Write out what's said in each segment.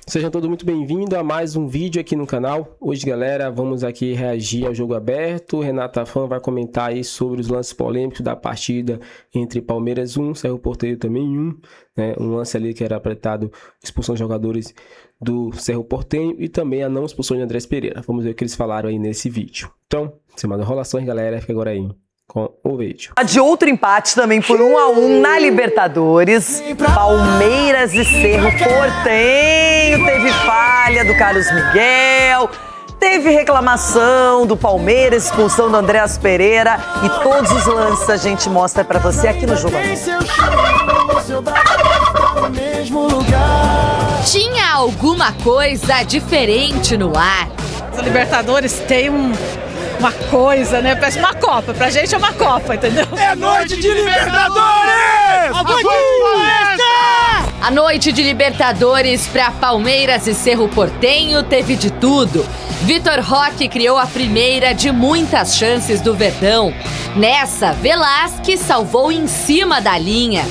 Sejam todos muito bem-vindos a mais um vídeo aqui no canal. Hoje, galera, vamos aqui reagir ao jogo aberto. Renata Fã vai comentar aí sobre os lances polêmicos da partida entre Palmeiras 1, Cerro Porteño também 1, né? Um lance ali que era apertado, expulsão de jogadores do Cerro Porteño e também a não expulsão de Andrés Pereira. Vamos ver o que eles falaram aí nesse vídeo. Então, sem mais enrolações, galera, fica agora aí com o vídeo. De outro empate também por 1-1 na Libertadores. Palmeiras e Cerro Porteño. Teve falha do Carlos Miguel. Teve reclamação do Palmeiras, expulsão do Andrés Pereira. E todos os lances a gente mostra pra você aqui no Jogo Aberto. Tinha alguma coisa diferente no ar. A Libertadores tem uma coisa, né? Parece uma Copa. Pra gente é uma Copa, entendeu? É noite de Libertadores! A noite de Libertadores para Palmeiras e Cerro Porteño teve de tudo. Vitor Roque criou a primeira de muitas chances do Verdão. Nessa, Velasquez salvou em cima da linha.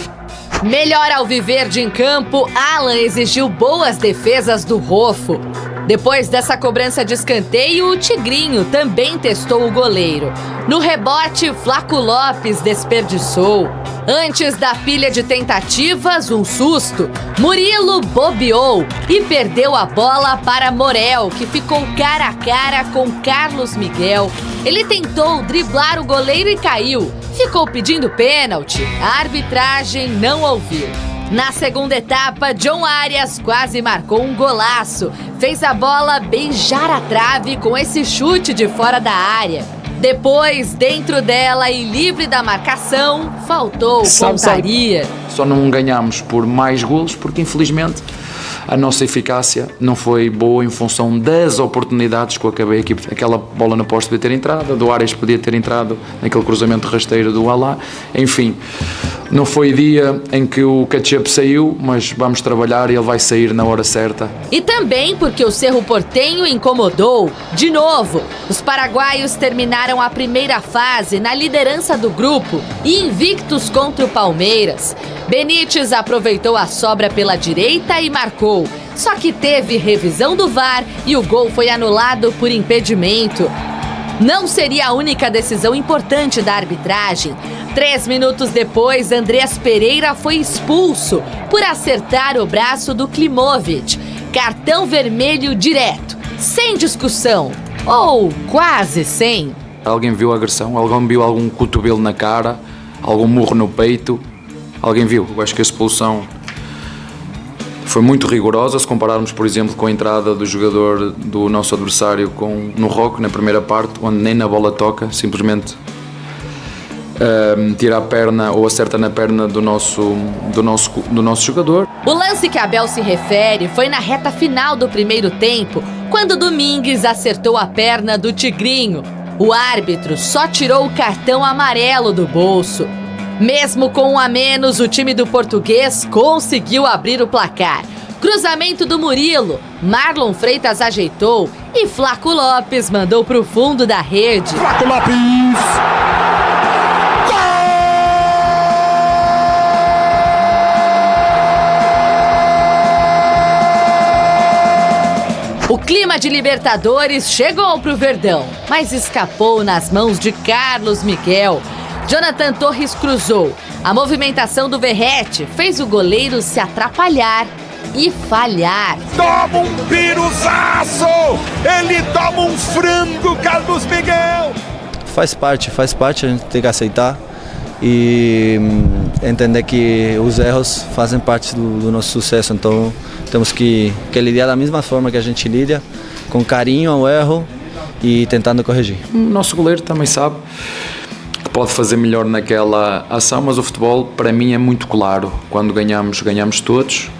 Melhor ao Alviverde em campo, Alan exigiu boas defesas do Rofo. Depois dessa cobrança de escanteio, o Tigrinho também testou o goleiro. No rebote, Flaco Lopes desperdiçou. Antes da pilha de tentativas, um susto. Murilo bobeou e perdeu a bola para Morel, que ficou cara a cara com Carlos Miguel. Ele tentou driblar o goleiro e caiu. Ficou pedindo pênalti. A arbitragem não ouviu. Na segunda etapa, John Arias quase marcou um golaço. Fez a bola beijar a trave com esse chute de fora da área. Depois, dentro dela e livre da marcação, faltou pontaria. Só não ganhámos por mais golos porque, infelizmente, a nossa eficácia não foi boa em função das oportunidades que eu acabei aqui. Aquela bola na poste podia ter entrado, do Arias podia ter entrado naquele cruzamento rasteiro do Alá. Enfim, não foi dia em que o ketchup saiu, mas vamos trabalhar e ele vai sair na hora certa. E também porque o Cerro Porteño incomodou. De novo, os paraguaios terminaram a primeira fase na liderança do grupo e invictos contra o Palmeiras. Benítez aproveitou a sobra pela direita e marcou. Só que teve revisão do VAR e o gol foi anulado por impedimento. Não seria a única decisão importante da arbitragem. 3 minutos depois, Andrés Pereira foi expulso por acertar o braço do Klimovic. Cartão vermelho direto, sem discussão, ou quase sem. Alguém viu a agressão? Alguém viu algum cotovelo na cara? Algum murro no peito? Alguém viu? Eu acho que a expulsão foi muito rigorosa, se compararmos, por exemplo, com a entrada do jogador do nosso adversário no Roque, na primeira parte, onde nem na bola toca, simplesmente tira a perna ou acerta na perna do nosso jogador. O lance que Abel se refere foi na reta final do primeiro tempo, quando Domingues acertou a perna do Tigrinho. O árbitro só tirou o cartão amarelo do bolso. Mesmo com 1 a menos, o time do português conseguiu abrir o placar. Cruzamento do Murilo, Marlon Freitas ajeitou e Flaco Lopes mandou para o fundo da rede. Flaco Lopes! O clima de Libertadores chegou pro Verdão, mas escapou nas mãos de Carlos Miguel. Jonathan Torres cruzou. A movimentação do Verrete fez o goleiro se atrapalhar e falhar. Toma um piruzaço! Ele toma um frango, Carlos Miguel! Faz parte, a gente tem que aceitar e entender que os erros fazem parte do nosso sucesso, então temos que lidar da mesma forma que a gente lida, com carinho ao erro e tentando corrigir. O nosso goleiro também sabe que pode fazer melhor naquela ação, mas o futebol para mim é muito claro. Quando ganhamos, ganhamos todos,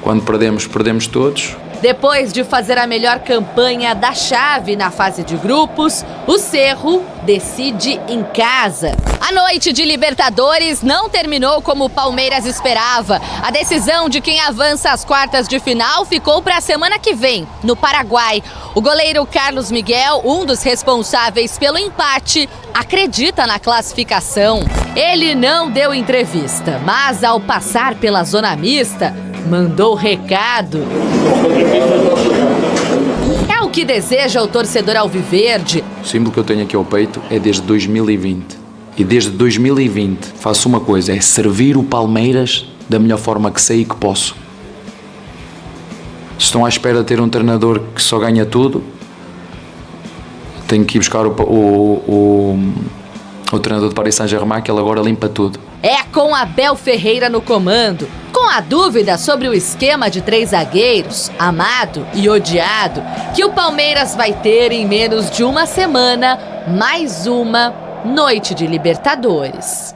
quando perdemos, perdemos todos. Depois de fazer a melhor campanha da chave na fase de grupos, o Cerro decide em casa. A noite de Libertadores não terminou como o Palmeiras esperava. A decisão de quem avança às quartas de final ficou para a semana que vem, no Paraguai. O goleiro Carlos Miguel, um dos responsáveis pelo empate, acredita na classificação. Ele não deu entrevista, mas ao passar pela zona mista, mandou recado. É o que deseja o torcedor alviverde. O símbolo que eu tenho aqui ao peito é desde 2020. E desde 2020 faço uma coisa, é servir o Palmeiras da melhor forma que sei e que posso. Se estão à espera de ter um treinador que só ganha tudo, tenho que ir buscar o treinador de Paris Saint-Germain, que ele agora limpa tudo. É com Abel Ferreira no comando. Com a dúvida sobre o esquema de 3 zagueiros, amado e odiado, que o Palmeiras vai ter em menos de uma semana, mais uma noite de Libertadores.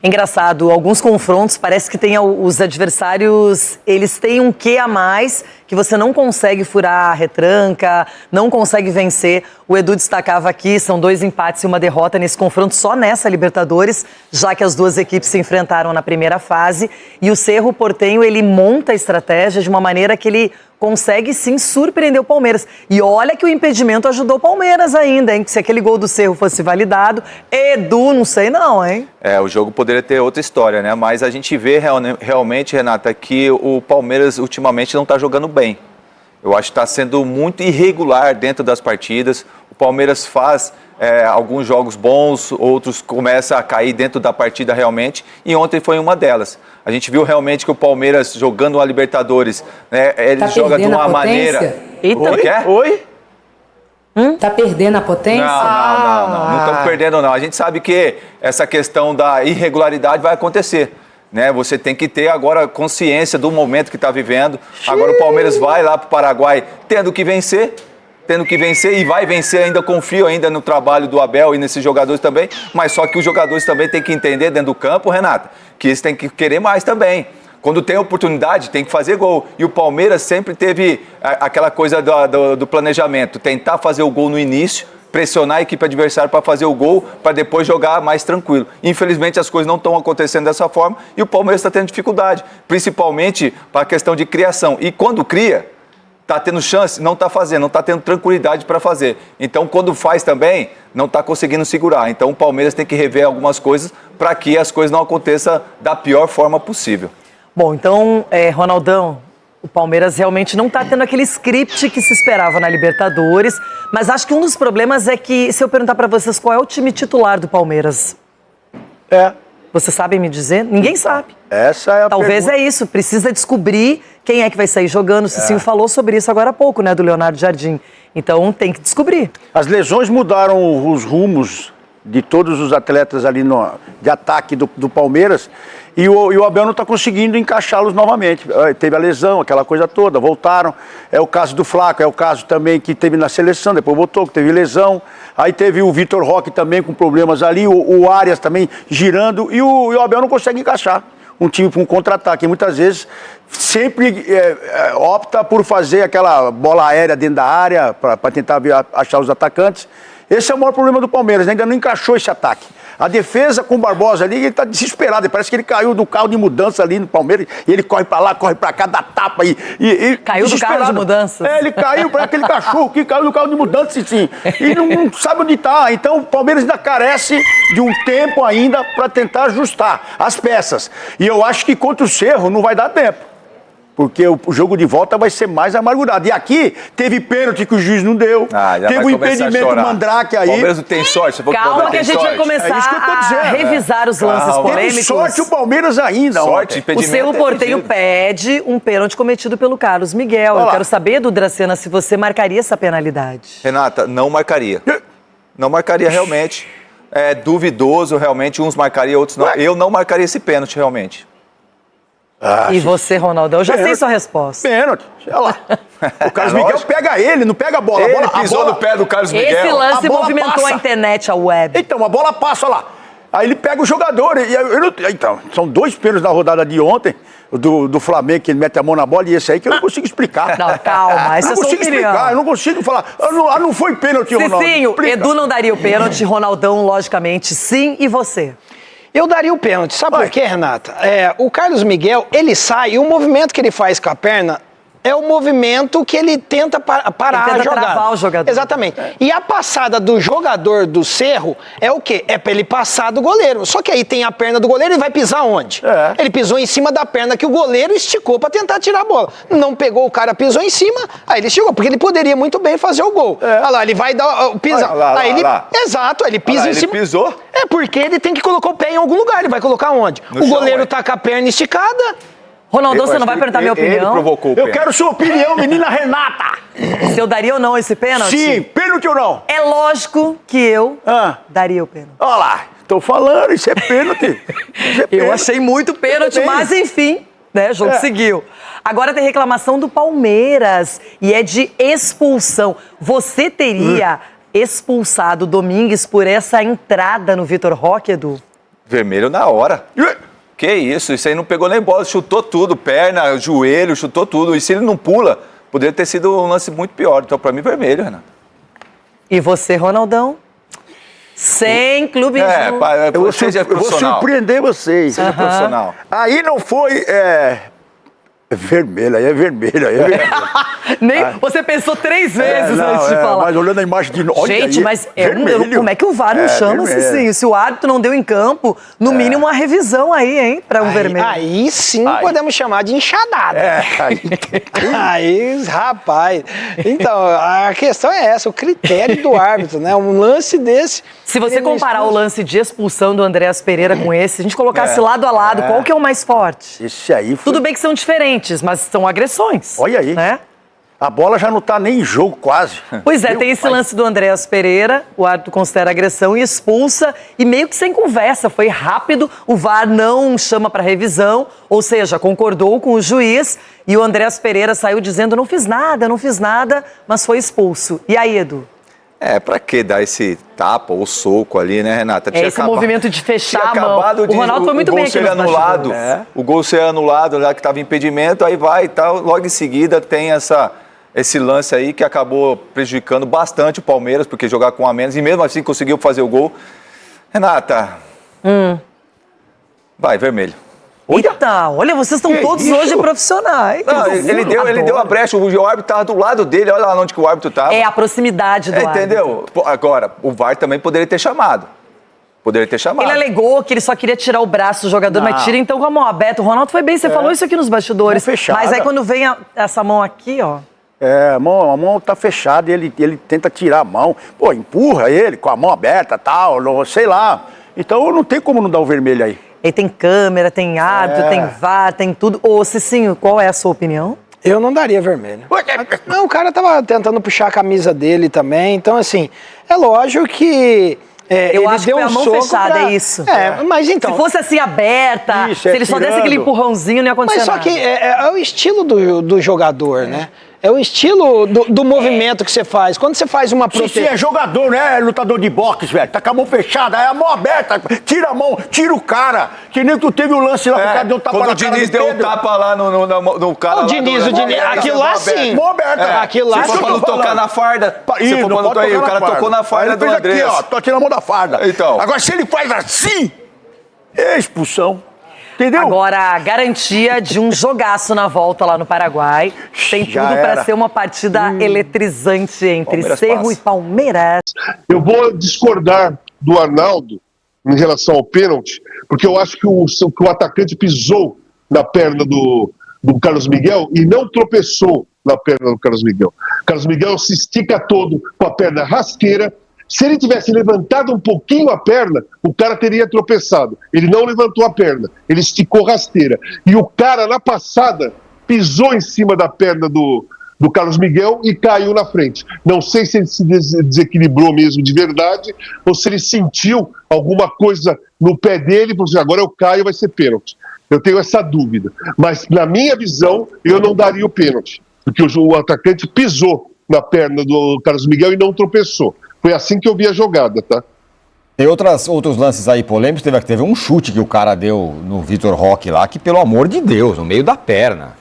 Engraçado, alguns confrontos parece que tem os adversários, eles têm um quê a mais que você não consegue furar a retranca, não consegue vencer. O Edu destacava aqui, são 2 empates e uma derrota nesse confronto só nessa Libertadores, já que as duas equipes se enfrentaram na primeira fase. E o Cerro Porteño, ele monta a estratégia de uma maneira que ele consegue sim surpreender o Palmeiras. E olha que o impedimento ajudou o Palmeiras ainda, hein? Se aquele gol do Cerro fosse validado, Edu, não sei não, hein? O jogo poderia ter outra história, né? Mas a gente vê realmente, Renata, que o Palmeiras ultimamente não está jogando bem. Eu acho que está sendo muito irregular dentro das partidas. O Palmeiras faz alguns jogos bons, outros começam a cair dentro da partida realmente, e ontem foi uma delas. A gente viu realmente que o Palmeiras jogando a Libertadores, né, ele joga de uma maneira... Eita. Oi? Quer? Oi? Tá perdendo a potência? Não estamos perdendo não. A gente sabe que essa questão da irregularidade vai acontecer. Né? Você tem que ter agora consciência do momento que está vivendo. Agora o Palmeiras vai lá para o Paraguai tendo que vencer e vai vencer, ainda confio ainda no trabalho do Abel e nesses jogadores também, mas só que os jogadores também têm que entender dentro do campo, Renata, que eles têm que querer mais também. Quando tem oportunidade, tem que fazer gol. E o Palmeiras sempre teve aquela coisa do planejamento, tentar fazer o gol no início, pressionar a equipe adversária para fazer o gol, para depois jogar mais tranquilo. Infelizmente, as coisas não estão acontecendo dessa forma e o Palmeiras está tendo dificuldade, principalmente para a questão de criação. E quando cria, está tendo chance, não está fazendo, não está tendo tranquilidade para fazer. Então, quando faz também, não está conseguindo segurar. Então, o Palmeiras tem que rever algumas coisas para que as coisas não aconteçam da pior forma possível. Bom, então, Ronaldão, o Palmeiras realmente não está tendo aquele script que se esperava na Libertadores, mas acho que um dos problemas é que, se eu perguntar para vocês qual é o time titular do Palmeiras... Vocês sabem me dizer? Ninguém sabe. Essa é a Talvez pergunta. é isso, precisa descobrir quem é que vai sair jogando. O Cicinho falou sobre isso agora há pouco, né, do Leonardo Jardim. Então tem que descobrir. As lesões mudaram os rumos de todos os atletas ali de ataque do Palmeiras e o Abel não está conseguindo encaixá-los novamente. Teve a lesão, aquela coisa toda, voltaram. É o caso do Flaco, é o caso também que teve na seleção, depois voltou, que teve lesão. Aí teve o Vitor Roque também com problemas ali, o Arias também girando e o Abel não consegue encaixar um time para um contra-ataque. E muitas vezes sempre opta por fazer aquela bola aérea dentro da área para tentar achar os atacantes. Esse é o maior problema do Palmeiras, ainda não encaixou esse ataque. A defesa com o Barbosa ali, ele está desesperado, parece que ele caiu do carro de mudança ali no Palmeiras, e ele corre para lá, corre para cá, dá tapa e caiu do carro de mudança? Ele caiu para aquele cachorro que caiu do carro de mudança, sim, e não sabe onde está. Então o Palmeiras ainda carece de um tempo ainda para tentar ajustar as peças. E eu acho que contra o Cerro não vai dar tempo. Porque o jogo de volta vai ser mais amargurado. E aqui teve pênalti que o juiz não deu. Teve um impedimento Mandrake aí. O Palmeiras não tem sorte. Calma que a gente vai começar a revisar os lances polêmicos. Teve sorte o Palmeiras ainda. Sorte, o Cerro Porteño pede um pênalti cometido pelo Carlos Miguel. Eu quero saber, do Dracena, se você marcaria essa penalidade. Renata, não marcaria. Não marcaria realmente. É duvidoso realmente. Uns marcariam, outros não. Eu não marcaria esse pênalti realmente. E você, Ronaldo? Eu já sei sua resposta. Pênalti, olha lá. O Carlos Miguel pega ele, não pega a bola. Ele pisou no pé do Carlos Miguel. Esse lance movimentou a internet, a web. Então, a bola passa, olha lá. Aí ele pega o jogador. Então, são 2 pênaltis na rodada de ontem, do Flamengo, que ele mete a mão na bola, e esse aí que eu não consigo explicar. Não, calma, essa é a sua opinião. Eu não consigo falar. Não foi pênalti, Ronaldo. Cicinho, Edu não daria o pênalti, Ronaldão, logicamente, sim. E você? Eu daria o pênalti. Sabe por quê, Renata? O Carlos Miguel, ele sai e o movimento que ele faz com a perna é o movimento que ele tenta parar ele tenta a jogada. travar o jogador. Exatamente. E a passada do jogador do Cerro é o quê? É pra ele passar do goleiro. Só que aí tem a perna do goleiro e vai pisar onde? Ele pisou em cima da perna que o goleiro esticou pra tentar tirar a bola. Não pegou o cara, pisou em cima, aí ele chegou, porque ele poderia muito bem fazer o gol. Olha lá, ele vai dar pisar. Aí ele, exato, ele pisa em cima. Ele pisou? É porque ele tem que colocar o pé em algum lugar. Ele vai colocar onde? No o chão, goleiro tá com a perna esticada. Ronaldão, você não vai perguntar minha opinião? Ele provocou o Eu quero sua opinião, menina Renata. Se eu daria ou não esse pênalti? Sim, pênalti ou não? É lógico que eu daria o pênalti. Olha lá, tô falando, isso é pênalti. Eu achei muito pênalti, mas enfim, né, o jogo seguiu. Agora tem reclamação do Palmeiras e é de expulsão. Você teria expulsado o Domingues por essa entrada no Vitor Roque, Edu? Vermelho na hora. Que isso aí não pegou nem bola, chutou tudo, perna, joelho, chutou tudo. E se ele não pula, poderia ter sido um lance muito pior. Então, pra mim, vermelho, Renato. E você, Ronaldão? Sem clube eu vou surpreender vocês. Seja profissional. Aí não foi... vermelho, aí é vermelho, aí é vermelho. Você pensou 3 vezes antes de falar. Mas olhando a imagem de novo. Gente, mas como é que o VAR não chama se o árbitro não deu em campo, no mínimo uma revisão aí, hein, para um vermelho? Aí sim podemos chamar de enxadada. Aí, rapaz. Então, a questão é essa, o critério do árbitro, né? Um lance desse... Se você comparar o lance de expulsão do Andréas Pereira com esse, se a gente colocasse lado a lado, qual que é o mais forte? Esse aí foi... Tudo bem que são diferentes, mas são agressões. Olha aí. Né? A bola já não tá nem em jogo quase. Pois é, tem esse lance do Andréas Pereira, o árbitro considera agressão e expulsa, e meio que sem conversa, foi rápido, o VAR não chama para revisão, ou seja, concordou com o juiz, e o Andréas Pereira saiu dizendo, não fiz nada, mas foi expulso. E aí, Edu? Pra que dar esse tapa ou soco ali, né, Renata? Esse movimento de fechar a mão. O Ronaldo foi muito bem aqui nos anulado. O gol ser anulado, já que estava impedimento, aí vai e tal. Logo em seguida tem esse lance aí que acabou prejudicando bastante o Palmeiras, porque jogar com um a menos, e mesmo assim conseguiu fazer o gol. Renata, vai, vermelho. Eita, olha, vocês estão todos hoje profissionais. Não, ele deu a brecha, o árbitro estava do lado dele, olha lá onde que o árbitro estava. É a proximidade do árbitro. Entendeu? Agora, o VAR também poderia ter chamado. Ele alegou que ele só queria tirar o braço do jogador, mas tira então com a mão aberta. O Ronaldo foi bem, você falou isso aqui nos bastidores. Mas aí quando vem essa mão aqui, ó. A mão tá fechada e ele tenta tirar a mão. Pô, empurra ele com a mão aberta, tal, sei lá. Então não tem como não dar o vermelho aí. E tem câmera, tem árbitro, tem VAR, tem tudo. Ô, Cicinho, qual é a sua opinião? Eu não daria vermelho. Não, o cara tava tentando puxar a camisa dele também. Então, assim, é lógico que... eu acho que foi a mão fechada, é isso. Mas então... Se fosse assim aberta, se ele só desse aquele empurrãozinho, não ia acontecer nada. Mas só que é o estilo do jogador, né? É o estilo do movimento que você faz. Quando você faz uma proteção... Você é jogador, né? Lutador de boxe, velho. Tá com a mão fechada, é a mão aberta. Tira a mão, tira o cara. Que nem tu teve o lance lá, o cara deu um tapa na cara do Pedro. Quando o Diniz deu um tapa lá no cara... O Diniz, aquilo lá sim. Mão aberta. Aquilo lá sim. Se for pra não tocar na farda... O cara tocou na farda do Andrés. Aqui, ó, tô tirando a mão da farda. Então. Agora, se ele faz assim, é expulsão. Entendeu? Agora, a garantia de um jogaço na volta lá no Paraguai. Tem tudo para ser uma partida eletrizante entre Palmeiras Cerro passa. e Palmeiras. Eu vou discordar do Arnaldo em relação ao pênalti, porque eu acho que o atacante pisou na perna do Carlos Miguel e não tropeçou na perna do Carlos Miguel. O Carlos Miguel se estica todo com a perna rasteira. Se ele tivesse levantado um pouquinho a perna, o cara teria tropeçado. Ele não levantou a perna, ele esticou rasteira. E o cara, na passada, pisou em cima da perna do Carlos Miguel e caiu na frente. Não sei se ele se desequilibrou mesmo de verdade ou se ele sentiu alguma coisa no pé dele e falou assim, agora eu caio, vai ser pênalti. Eu tenho essa dúvida. Mas, na minha visão, eu não daria o pênalti, porque o atacante pisou na perna do Carlos Miguel e não tropeçou. Foi assim que eu vi a jogada, tá? Tem outros lances aí polêmicos. Teve um chute que o cara deu no Vitor Roque lá, que, pelo amor de Deus, no meio da perna.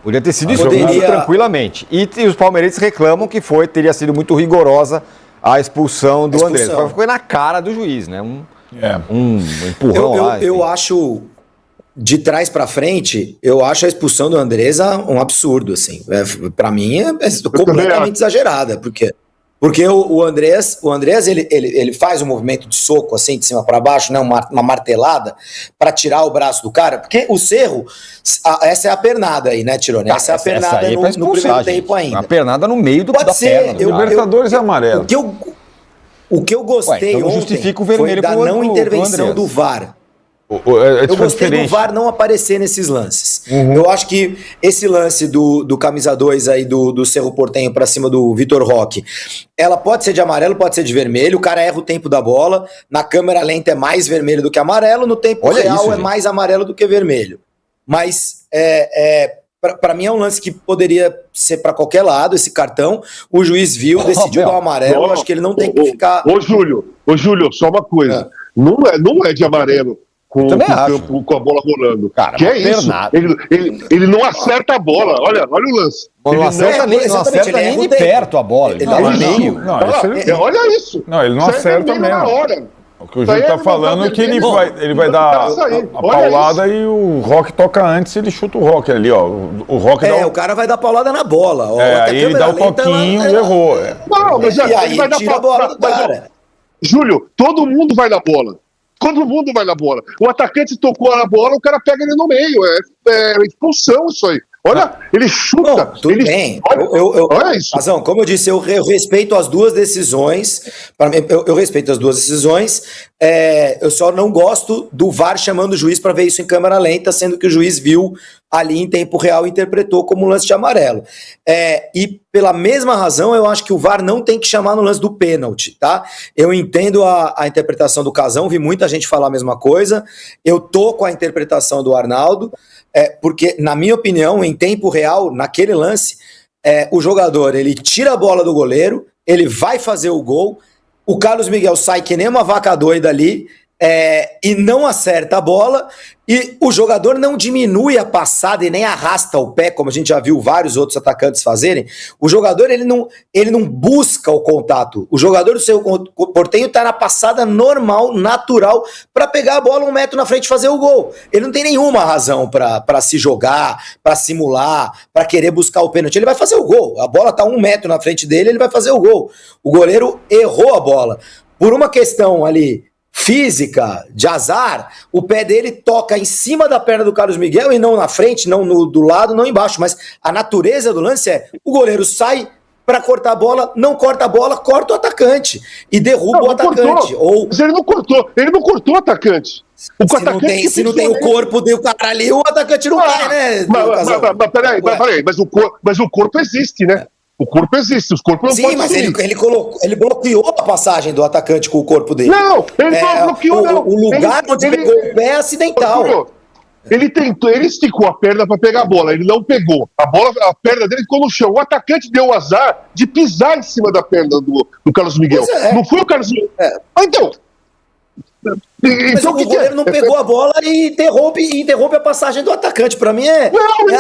Podia ter sido expulso tranquilamente. E os palmeirenses reclamam que teria sido muito rigorosa a expulsão do Andrés. Foi na cara do juiz, né? Um empurrão lá. Eu acho de trás pra frente, eu acho a expulsão do Andrés um absurdo, assim. Pra mim, é completamente exagerada, porque o Andrés ele faz um movimento de soco, assim, de cima para baixo, né, uma martelada, para tirar o braço do cara, porque o Cerro, essa é a pernada aí, né, Tirone? Essa é a pernada no primeiro tempo ainda. Uma pernada no meio da perna. Libertadores é amarelo. O que eu gostei então ontem justifica o vermelho foi da não intervenção do VAR. Eu gostei do VAR não aparecer nesses lances. Eu acho que esse lance do camisa 2 aí do Cerro Porteño pra cima do Vitor Roque, ela pode ser de amarelo, pode ser de vermelho, o cara erra o tempo da bola, na câmera lenta é mais vermelho do que amarelo, no tempo real é mais amarelo do que vermelho. Mas pra mim é um lance que poderia ser pra qualquer lado, esse cartão, o juiz viu, decidiu dar o amarelo, acho que ele não tem que ficar... Ô Júlio, só uma coisa, não é de amarelo. Com a bola rolando. Cara, que é isso? Ele não acerta a bola. Olha o lance. Não acerta nem de perto a bola. Ele dá meio. Olha isso. Não, ele não acerta mesmo. Na hora. O que o Júlio tá falando é que ele vai dar a paulada e o Roque toca antes, ele chuta o Roque ali, ó. O Roque o cara vai dar paulada na bola. Aí ele dá o toquinho e errou. Não, mas e aí ele tira a bola do cara. Júlio, todo mundo vai na bola. Todo mundo vai na bola. O atacante tocou na bola, o cara pega ele no meio. É expulsão isso aí. Olha, ele chuta. Não, tudo bem. Olha isso. Razão, como eu disse, eu respeito as duas decisões. Eu respeito as duas decisões. Eu só não gosto do VAR chamando o juiz para ver isso em câmera lenta, sendo que o juiz viu ali em tempo real e interpretou como um lance de amarelo. E pela mesma razão, eu acho que o VAR não tem que chamar no lance do pênalti, tá? Eu entendo a interpretação do Casão, vi muita gente falar a mesma coisa. Eu tô com a interpretação do Arnaldo, porque, na minha opinião, em tempo real, naquele lance, o jogador, ele tira a bola do goleiro, ele vai fazer o gol, o Carlos Miguel sai que nem uma vaca doida ali, e não acerta a bola, e o jogador não diminui a passada e nem arrasta o pé, como a gente já viu vários outros atacantes fazerem. O jogador, ele não busca o contato. O jogador do Cerro Porteño está na passada normal, natural, para pegar a bola 1 metro na frente e fazer o gol. Ele não tem nenhuma razão para se jogar, para simular, para querer buscar o pênalti. Ele vai fazer o gol. A bola está 1 metro na frente dele, ele vai fazer o gol. O goleiro errou a bola. Por uma questão ali física, de azar, o pé dele toca em cima da perna do Carlos Miguel e não na frente, não do lado, não embaixo. Mas a natureza do lance o goleiro sai para cortar a bola, não corta a bola, corta o atacante e derruba o atacante. Mas ele não cortou o atacante. Se não tem o corpo do cara ali, o atacante não cai, né? Peraí, mas o corpo existe, né? O corpo existe, os corpos não podem. Sim, mas ele bloqueou a passagem do atacante com o corpo dele. Não, ele não bloqueou, não. O lugar onde pegou o pé é acidental. Ele esticou a perna para pegar a bola, ele não pegou. A perna dele ficou no chão. O atacante deu o azar de pisar em cima da perna do Carlos Miguel. Não foi o Carlos Miguel. Então o goleiro não pegou a bola e interrompe a passagem do atacante. Para mim é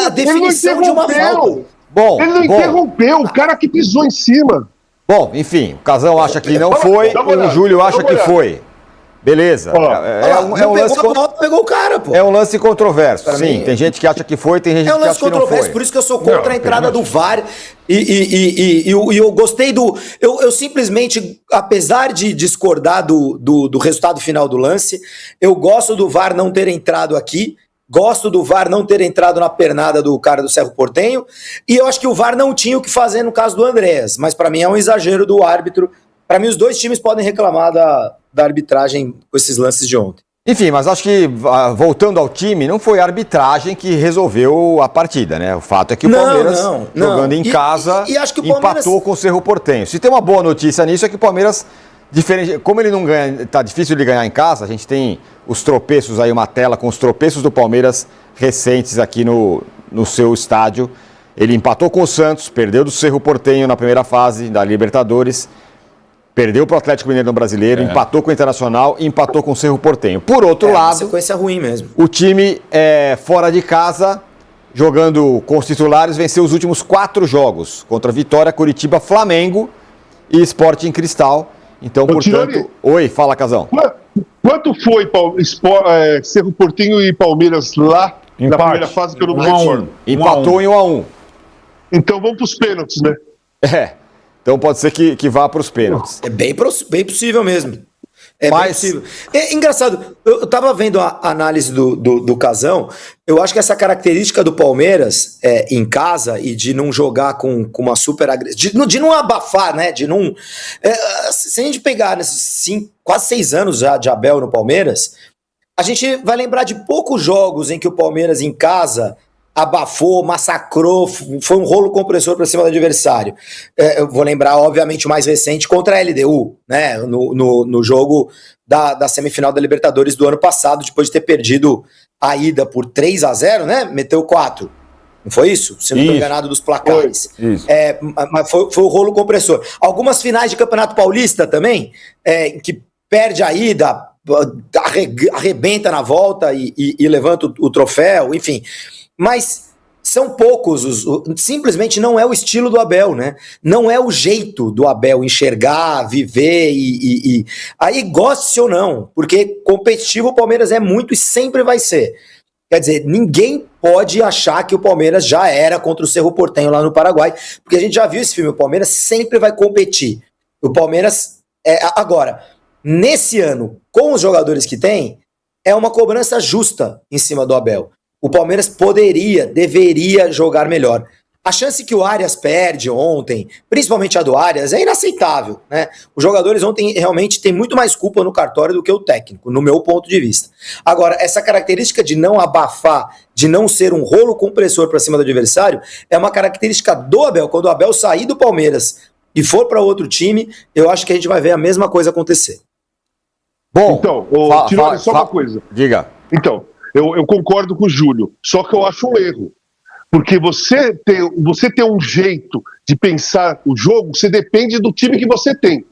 a definição de uma falta. Ele não interrompeu, o cara que pisou em cima. Bom, enfim, o Casão acha que não foi, o Júlio acha que foi. Beleza. Pegou o cara, pô. É um lance controverso. Sim, tem gente que acha que foi, tem gente que acha que não foi. É um lance controverso, por isso que eu sou contra a entrada do VAR. E eu gostei eu simplesmente, apesar de discordar do resultado final do lance, eu gosto do VAR não ter entrado aqui. Gosto do VAR não ter entrado na pernada do cara do Cerro Porteño, e eu acho que o VAR não tinha o que fazer no caso do Andrés, mas para mim é um exagero do árbitro. Para mim os dois times podem reclamar da arbitragem com esses lances de ontem. Enfim, mas acho que, voltando ao time, não foi a arbitragem que resolveu a partida, né? O fato é que o Palmeiras, jogando em casa, acho que o Palmeiras empatou com o Cerro Porteño. Se tem uma boa notícia nisso é que o Palmeiras, como ele não ganha, tá difícil de ganhar em casa, a gente tem os tropeços aí, uma tela com os tropeços do Palmeiras recentes aqui no seu estádio. Ele empatou com o Santos, perdeu do Cerro Porteño na primeira fase da Libertadores, perdeu para o Atlético Mineiro no Brasileiro, empatou com o Internacional e empatou com o Cerro Porteño. Por outro lado, uma sequência ruim mesmo. O time fora de casa, jogando com os titulares, venceu os últimos 4 jogos contra Vitória, Curitiba, Flamengo e Sporting Cristal. Então, portanto... Oi, fala, Casão. Quanto foi Cerro Porteño e Palmeiras lá na primeira fase que eu não me recordo? Empatou em 1-1. Então vamos para os pênaltis, né? Então pode ser que vá para os pênaltis. É bem possível mesmo. Bem possível. É engraçado, eu tava vendo a análise do Casão, eu acho que essa característica do Palmeiras em casa e de não jogar com uma super agressão, de não abafar, né? De não. Se a gente pegar nesses quase 6 anos já de Abel no Palmeiras, a gente vai lembrar de poucos jogos em que o Palmeiras em casa abafou, massacrou, foi um rolo compressor para cima do adversário. Eu vou lembrar, obviamente, o mais recente contra a LDU, né? No jogo da semifinal da Libertadores do ano passado, depois de ter perdido a ida por 3-0, né? Meteu 4. Não foi isso? Se não estou enganado dos placares. Mas foi o rolo compressor. Algumas finais de Campeonato Paulista também, que perde a ida, arrebenta na volta e levanta o troféu, enfim. Mas são poucos, simplesmente não é o estilo do Abel, né? Não é o jeito do Abel enxergar, viver e aí goste ou não, porque competitivo o Palmeiras é muito e sempre vai ser. Quer dizer, ninguém pode achar que o Palmeiras já era contra o Cerro Porteño lá no Paraguai, porque a gente já viu esse filme, o Palmeiras sempre vai competir. O Palmeiras, agora, nesse ano, com os jogadores que tem, é uma cobrança justa em cima do Abel. O Palmeiras deveria jogar melhor. A chance que o Arias perde ontem, principalmente a do Arias, é inaceitável, né? Os jogadores ontem realmente têm muito mais culpa no cartório do que o técnico, no meu ponto de vista. Agora, essa característica de não abafar, de não ser um rolo compressor para cima do adversário, é uma característica do Abel. Quando o Abel sair do Palmeiras e for para outro time, eu acho que a gente vai ver a mesma coisa acontecer. Bom, então, só uma coisa. Diga. Então, eu concordo com o Júlio, só que eu acho um erro. Porque você ter um jeito de pensar o jogo, você depende do time que você tem.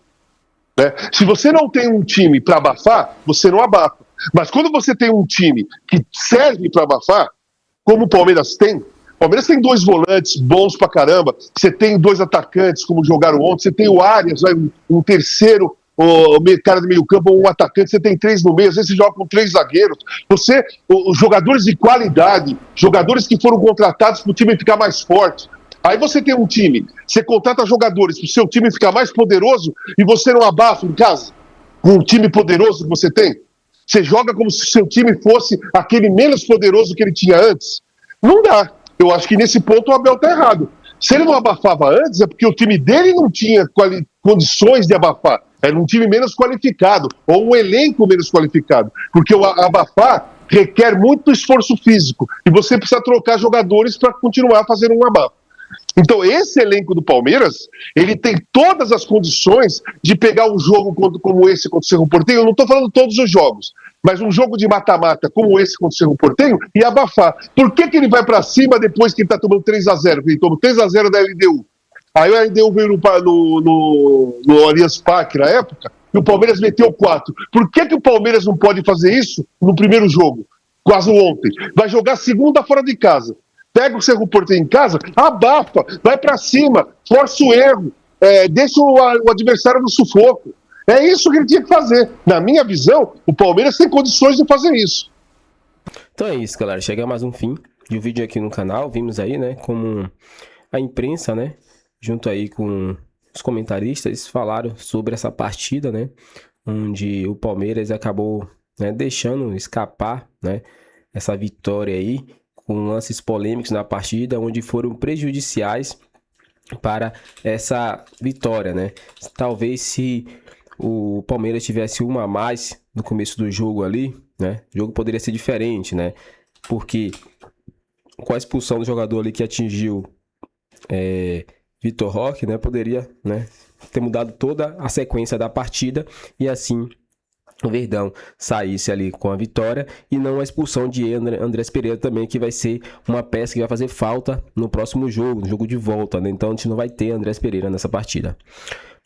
Né? Se você não tem um time para abafar, você não abafa. Mas quando você tem um time que serve para abafar, como o Palmeiras tem 2 volantes bons pra caramba, você tem 2 atacantes, como jogaram ontem, você tem o Arias, um terceiro cara de meio campo, um atacante, você tem 3 no meio, às vezes você joga com 3 zagueiros, os jogadores de qualidade, jogadores que foram contratados para o time ficar mais forte. Aí você tem um time, você contrata jogadores para o seu time ficar mais poderoso e você não abafa em casa com o time poderoso que você tem. Você joga como se o seu time fosse aquele menos poderoso que ele tinha antes. Não dá. Eu acho que nesse ponto o Abel está errado. Se ele não abafava antes, é porque o time dele não tinha condições de abafar. Era um time menos qualificado, ou um elenco menos qualificado. Porque o abafar requer muito esforço físico. E você precisa trocar jogadores para continuar fazendo um abafo. Então, esse elenco do Palmeiras, ele tem todas as condições de pegar um jogo como esse contra o Cerro Porteño. Eu não estou falando todos os jogos, mas um jogo de mata-mata como esse contra o Cerro Porteño e abafar. Por que ele vai para cima depois que ele está tomando 3-0? Ele tomou 3-0 da LDU. Aí a LDU veio no Allianz Parque na época e o Palmeiras meteu 4. Por que o Palmeiras não pode fazer isso no primeiro jogo? Quase ontem. Vai jogar segunda fora de casa. Pega o Cerro Porteño em casa, abafa, vai pra cima, força o erro, deixa o adversário no sufoco. É isso que ele tinha que fazer. Na minha visão, o Palmeiras tem condições de fazer isso. Então é isso, galera. Chega mais um fim de um vídeo aqui no canal. Vimos aí, né, como a imprensa, né, junto aí com os comentaristas, falaram sobre essa partida, né, onde o Palmeiras acabou, né, deixando escapar, né, essa vitória aí, com lances polêmicos na partida, onde foram prejudiciais para essa vitória, né? Talvez se o Palmeiras tivesse uma a mais no começo do jogo ali, né? O jogo poderia ser diferente, né? Porque com a expulsão do jogador ali que atingiu Vitor Roque, né? Poderia, né, ter mudado toda a sequência da partida e assim o Verdão saísse ali com a vitória e não a expulsão de Andrés Pereira também, que vai ser uma peça que vai fazer falta no próximo jogo, no jogo de volta, né? Então a gente não vai ter Andrés Pereira nessa partida.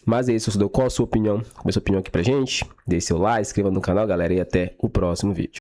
Mas é isso, torcedor. Qual a sua opinião? Qual a sua opinião aqui pra gente? Deixe seu like, inscreva no canal, galera, e até o próximo vídeo.